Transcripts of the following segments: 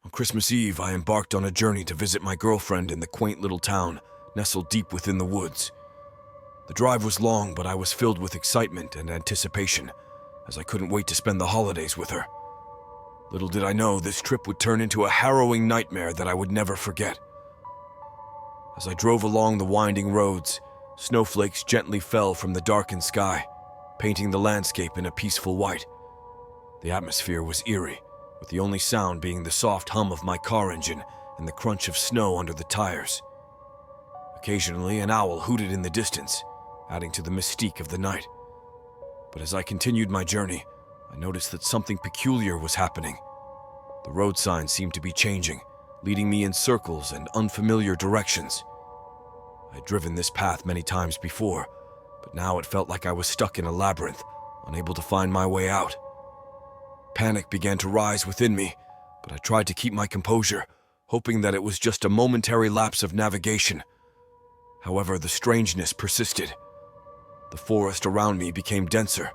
On Christmas Eve, I embarked on a journey to visit my girlfriend in the quaint little town, nestled deep within the woods. The drive was long, but I was filled with excitement and anticipation, as I couldn't wait to spend the holidays with her. Little did I know this trip would turn into a harrowing nightmare that I would never forget. As I drove along the winding roads, snowflakes gently fell from the darkened sky, painting the landscape in a peaceful white. The atmosphere was eerie, with the only sound being the soft hum of my car engine and the crunch of snow under the tires. Occasionally, an owl hooted in the distance, adding to the mystique of the night. But as I continued my journey, I noticed that something peculiar was happening. The road signs seemed to be changing, leading me in circles and unfamiliar directions. I had driven this path many times before, but now it felt like I was stuck in a labyrinth, unable to find my way out. Panic began to rise within me, but I tried to keep my composure, hoping that it was just a momentary lapse of navigation. However, the strangeness persisted. The forest around me became denser,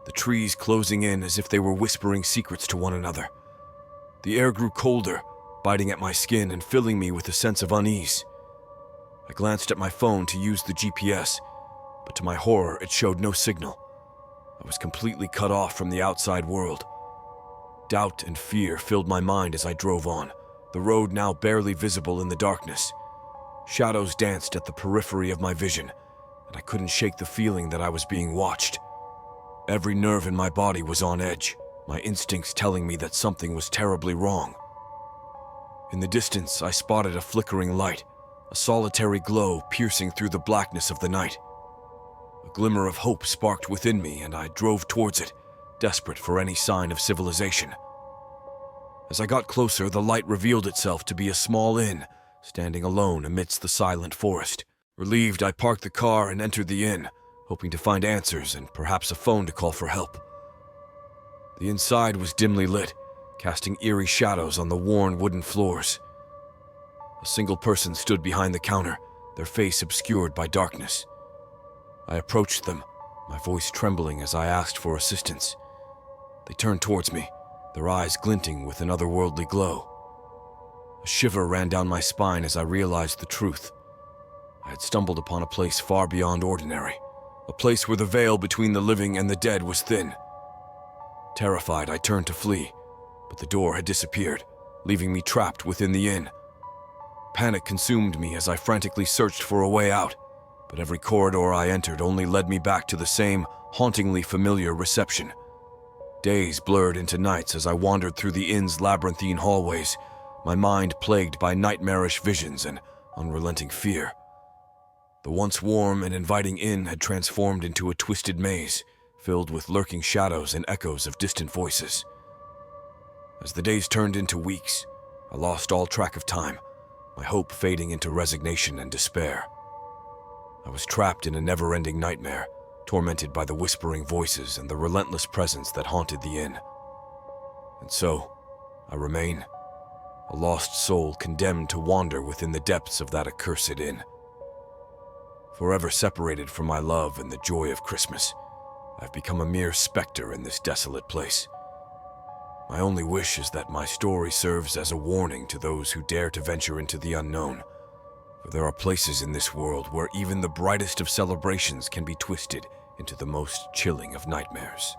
the trees closing in as if they were whispering secrets to one another. The air grew colder, biting at my skin and filling me with a sense of unease. I glanced at my phone to use the GPS, but to my horror, it showed no signal. I was completely cut off from the outside world. Doubt and fear filled my mind as I drove on, the road now barely visible in the darkness. Shadows danced at the periphery of my vision, and I couldn't shake the feeling that I was being watched. Every nerve in my body was on edge, my instincts telling me that something was terribly wrong. In the distance, I spotted a flickering light, a solitary glow piercing through the blackness of the night. A glimmer of hope sparked within me, and I drove towards it, desperate for any sign of civilization. As I got closer, the light revealed itself to be a small inn, standing alone amidst the silent forest. Relieved, I parked the car and entered the inn, hoping to find answers and perhaps a phone to call for help. The inside was dimly lit, casting eerie shadows on the worn wooden floors. A single person stood behind the counter, their face obscured by darkness. I approached them, my voice trembling as I asked for assistance. They turned towards me, their eyes glinting with an otherworldly glow. A shiver ran down my spine as I realized the truth. I had stumbled upon a place far beyond ordinary, a place where the veil between the living and the dead was thin. Terrified, I turned to flee, but the door had disappeared, leaving me trapped within the inn. Panic consumed me as I frantically searched for a way out, but every corridor I entered only led me back to the same hauntingly familiar reception. Days blurred into nights as I wandered through the inn's labyrinthine hallways, my mind plagued by nightmarish visions and unrelenting fear. The once warm and inviting inn had transformed into a twisted maze, filled with lurking shadows and echoes of distant voices. As the days turned into weeks, I lost all track of time, my hope fading into resignation and despair. I was trapped in a never-ending nightmare, tormented by the whispering voices and the relentless presence that haunted the inn. And so, I remain, a lost soul condemned to wander within the depths of that accursed inn. Forever separated from my love and the joy of Christmas, I've become a mere specter in this desolate place. My only wish is that my story serves as a warning to those who dare to venture into the unknown, for there are places in this world where even the brightest of celebrations can be twisted into the most chilling of nightmares.